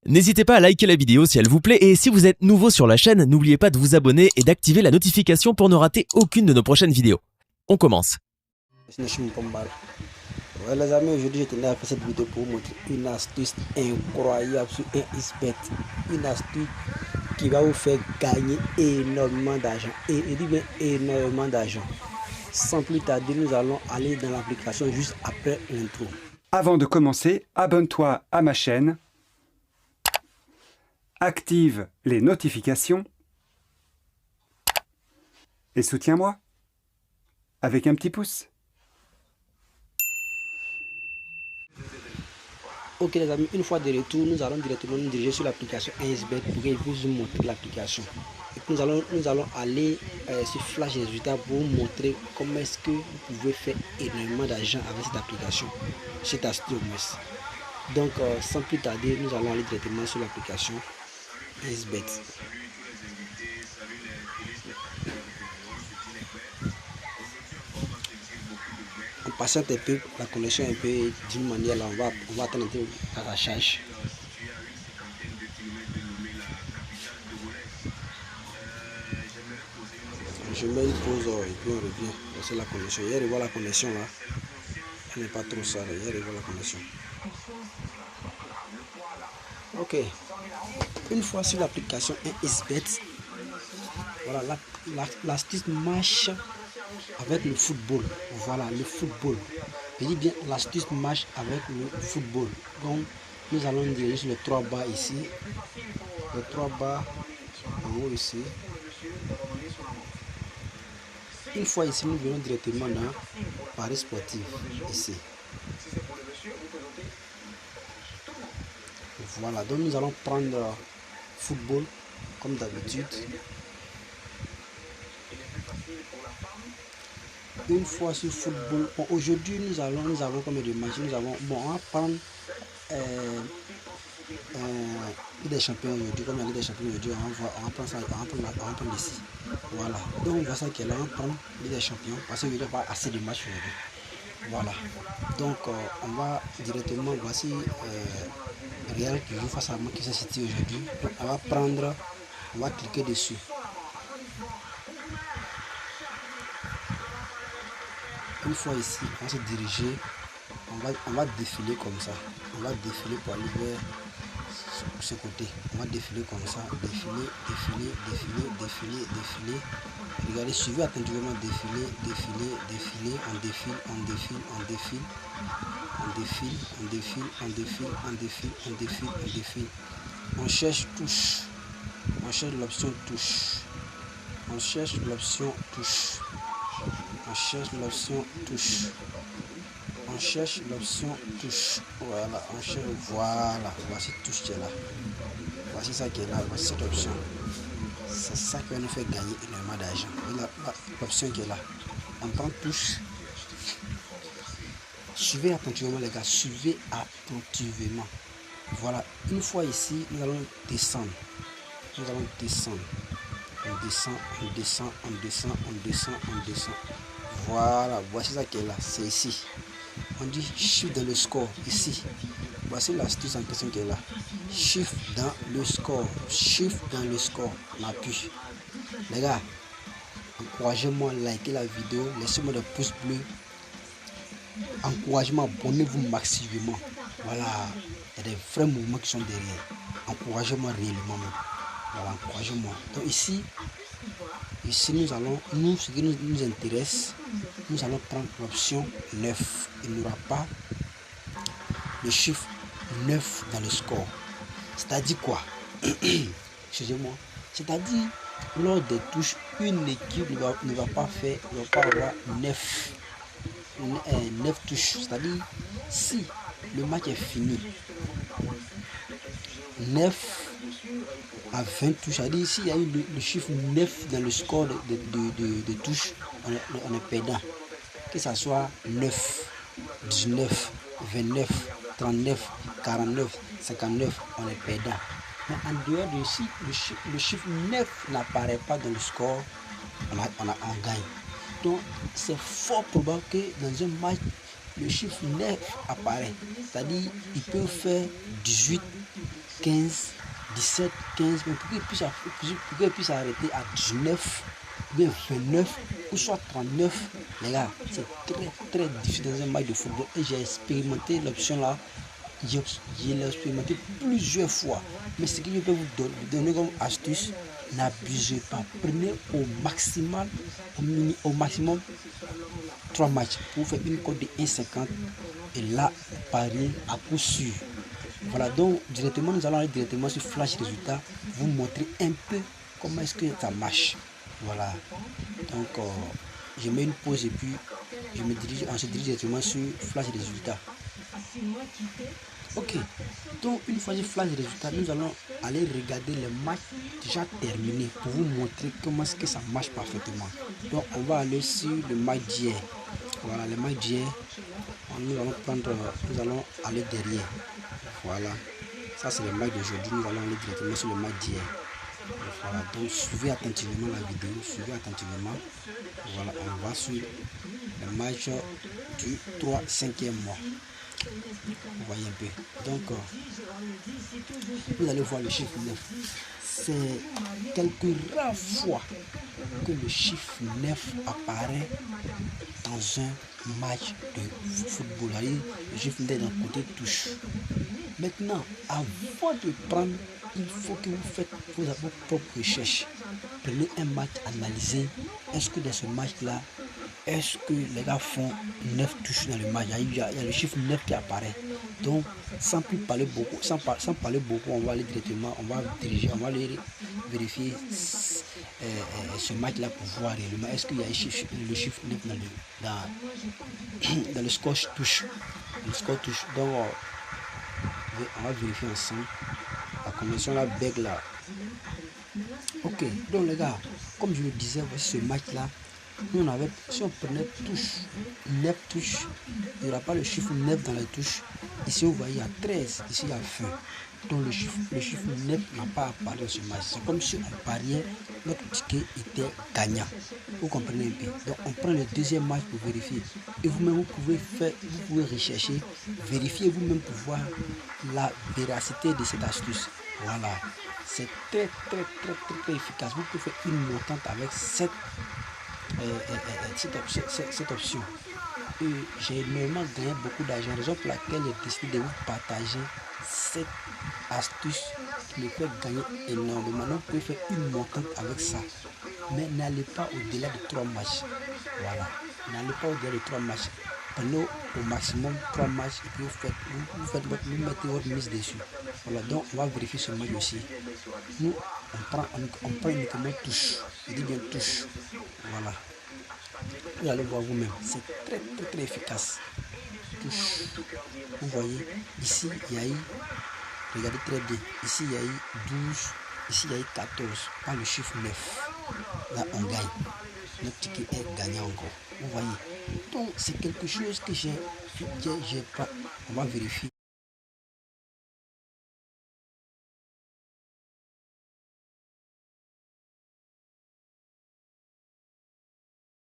N'hésitez pas à liker la vidéo si elle vous plaît et si vous êtes nouveau sur la chaîne, n'oubliez pas de vous abonner et d'activer la notification pour ne rater aucune de nos prochaines vidéos. On commence. Ouais, les amis, aujourd'hui je tenais à faire cette vidéo pour vous montrer une astuce incroyable sur un XBet. Une astuce qui va vous faire gagner énormément d'argent. Et je dis bien énormément d'argent. Sans plus tarder, nous allons aller dans l'application juste après l'intro. Avant de commencer, abonne-toi à ma chaîne, active les notifications et soutiens-moi avec un petit pouce. Ok les amis, une fois de retour, nous allons directement nous diriger sur l'application XBet pour que je puisse vous montrer l'application. Et puis nous allons aller sur Flash Résultats pour vous montrer comment est-ce que vous pouvez faire énormément d'argent avec cette application, cette astuce. Donc sans plus tarder, nous allons aller directement sur l'application XBet. On patiente un peu, la connexion un peu d'une manière là, on va attendre un peu à la charge. Je mets une pause et puis on revient. C'est la connexion. Hier, revoir la connexion là. Elle n'est pas trop ça. Hier, revoir la connexion. Ok. Une fois sur l'application XBet, voilà, l'astuce marche avec le football. Voilà, le football. Je dis bien, l'astuce marche avec le football. Donc, nous allons diriger sur les 3 barres ici. Les 3 barres en haut ici. Une fois ici, nous venons directement dans Paris sportif, ici. Voilà, donc nous allons prendre football, comme d'habitude. Une fois sur football, bon, aujourd'hui nous avons combien de matchs? Nous avons, bon, on va prendre Ligue des champions aujourd'hui, comme la Ligue des champions aujourd'hui, on va prendre ça, on va prendre ici. Voilà, donc on voit ça qui est là, on prend Ligue des champions, parce qu'il n'y a pas assez de matchs aujourd'hui. Voilà, donc on va directement, voici Real qui joue face à Manchester City aujourd'hui. Donc on va prendre, on va cliquer dessus. Une fois ici, on va se diriger, on va défiler comme ça. On va défiler pour aller vers ce côté. On va défiler comme ça, défiler. Regardez, suivez attentivement, défiler, on défile. On cherche touche, on cherche l'option touche, on cherche l'option touche. On cherche l'option touche. Voilà, on cherche, voilà, voici touche qui est là. Voici ça qui est là, voici cette option. C'est ça qui va nous faire gagner énormément d'argent. L'option qui est là. On prend touche. Suivez attentivement les gars, suivez attentivement. Voilà, une fois ici, nous allons descendre. On descend. Voilà, voici ça qui est là, c'est ici. On dit shift dans le score, ici. Voici l'astuce en question qui est là. Shift dans le score. On appuie. Les gars, encouragez-moi, likez la vidéo, laissez-moi des pouces bleus. Encouragez-moi, abonnez-vous massivement. Voilà, il y a des vrais mouvements qui sont derrière. Encouragez-moi réellement. Voilà, encouragez-moi. Donc ici nous allons, ce qui nous intéresse, nous allons prendre l'option 9. Il n'y aura pas le chiffre 9 dans le score. C'est-à-dire quoi? Excusez-moi. C'est-à-dire, lors des touches, une équipe ne va pas avoir 9 touches. C'est-à-dire, si le match est fini, 9 à 20 touches, c'est-à-dire s'il y a eu le chiffre 9 dans le score de touches, on est perdant. Que ça soit 9, 19, 29, 39, 49, 59, on est perdant. Mais en dehors de ici, le chiffre 9 n'apparaît pas dans le score, on gagne. Donc c'est fort probable que dans un match, le chiffre 9 apparaît. C'est-à-dire il peut faire 18, 15, 17, 15, mais pour qu'il puisse arrêter à 19, bien 29 ou soit 39, les gars, c'est très difficile dans un match de football. Et j'ai expérimenté l'option là, je l'ai expérimenté plusieurs fois. Mais ce que je peux vous donner comme astuce, n'abusez pas. Prenez au maximum 3 matchs pour faire une cote de 1,50 et là, parier à coup sûr. Voilà, donc directement, nous allons aller directement sur Flash Résultats, vous montrer un peu comment est-ce que ça marche. Voilà, donc je mets une pause et puis on se dirige directement sur Flash Résultats. Ok, donc une fois sur Flash Résultats, nous allons aller regarder les matchs déjà terminés pour vous montrer comment est-ce que ça marche parfaitement. Donc on va aller sur le match d'hier. Voilà, le match d'hier, nous allons aller derrière. Voilà, ça c'est le match d'aujourd'hui, nous allons aller directement sur le match d'hier. Voilà, donc suivez attentivement la vidéo, suivez attentivement. Voilà, on va sur le match du 3-5e mois. Vous voyez un peu. Donc, vous allez voir le chiffre 9. C'est quelques rares fois que le chiffre 9 apparaît dans un match de football. Le chiffre 9 d'un côté touche. Maintenant, avant de prendre, il faut que vous faites vos propres recherches. Prenez un match, analysez. Est-ce que dans ce match-là, est-ce que les gars font 9 touches dans le match? Il y a le chiffre 9 qui apparaît. Donc, sans parler beaucoup, on va aller directement, on va aller vérifier ce match-là pour voir réellement. Est-ce qu'il y a le chiffre 9 dans le score touche? Le score touche. Donc, on va vérifier ensemble. La convention là, beg là. Ok, donc les gars, comme je le disais, voici ce match-là. Nous on avait, si on prenait touche, 9 touches, il n'y aura pas le chiffre 9 dans les touches. Ici vous voyez il y a 13, ici il y a 20. Donc le chiffre 9 n'a pas apparu dans ce match. C'est comme si on pariait, notre ticket était gagnant. Vous comprenez un peu. Donc on prend le deuxième match pour vérifier. Et vous-même vous pouvez rechercher, vérifier vous-même pour voir la véracité de cette astuce. Voilà. C'est très efficace. Vous pouvez faire une montante avec cette option. Et j'ai énormément gagné beaucoup d'argent, raison pour laquelle j'ai décidé de vous partager cette astuce qui me fait gagner énormément. Donc, vous pouvez faire une montante avec ça, mais n'allez pas au-delà de 3 matchs. Voilà, n'allez pas au-delà de 3 matchs. Prenez au maximum 3 matchs et puis vous mettez votre mise dessus. Voilà, donc on va vérifier ce match aussi. Nous, on prend uniquement touche. Je dis bien touche. Voilà. Vous allez voir vous-même. C'est très efficace. Touche. Vous voyez, ici, il y a eu, regardez très bien, ici, il y a eu 12, ici, il y a eu 14, pas le chiffre 9. Là, on gagne. Notre ticket est gagnant encore. Vous voyez. Donc, c'est quelque chose que j'ai pas. On va vérifier.